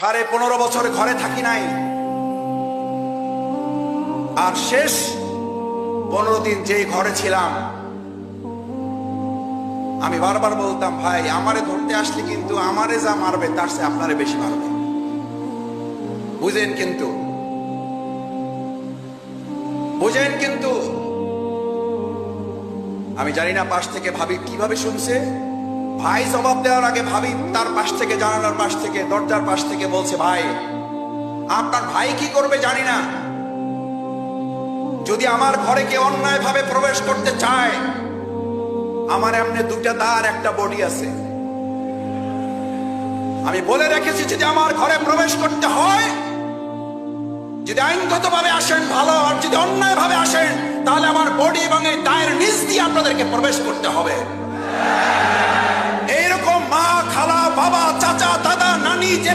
15.5 বছর ঘরে থাকি নাই, আর শেষ 15 দিন যেই ঘরে ছিলাম, আমি বারবার বলতাম, ভাই আমারে ধরতে আসলে কিন্তু আমারে যা মারবে তার চেয়ে আপনারে বেশি মারবে। বুঝেন কিন্তু, বুঝেন কিন্তু। আমি জানি না পাশ থেকে ভাবি কিভাবে শুনছে। ভাই জবাব দেওয়ার আগে ভাবি তার পাশ থেকে, জানালার পাশ থেকে, দরজার পাশ থেকে বলছে, ভাই আপনার ভাই কি করবে জানি না, যদি আমার ঘরে কেউ অন্যায় ভাবে প্রবেশ করতে চায়, আমার এমনি 2টা দাঁড়, একটা বডি আছে। আমি বলে রেখেছি যদি আমার ঘরে প্রবেশ করতে হয়, যদি আইনগত ভাবে আসেন ভালো, আর যদি অন্যায় ভাবে আসেন তাহলে আমার বডি এবং এই দায়ের নিচ দিয়ে আপনাদেরকে প্রবেশ করতে হবে। এইরকম মা, খালা, বাবা, চাচা, দাদা, নানি যে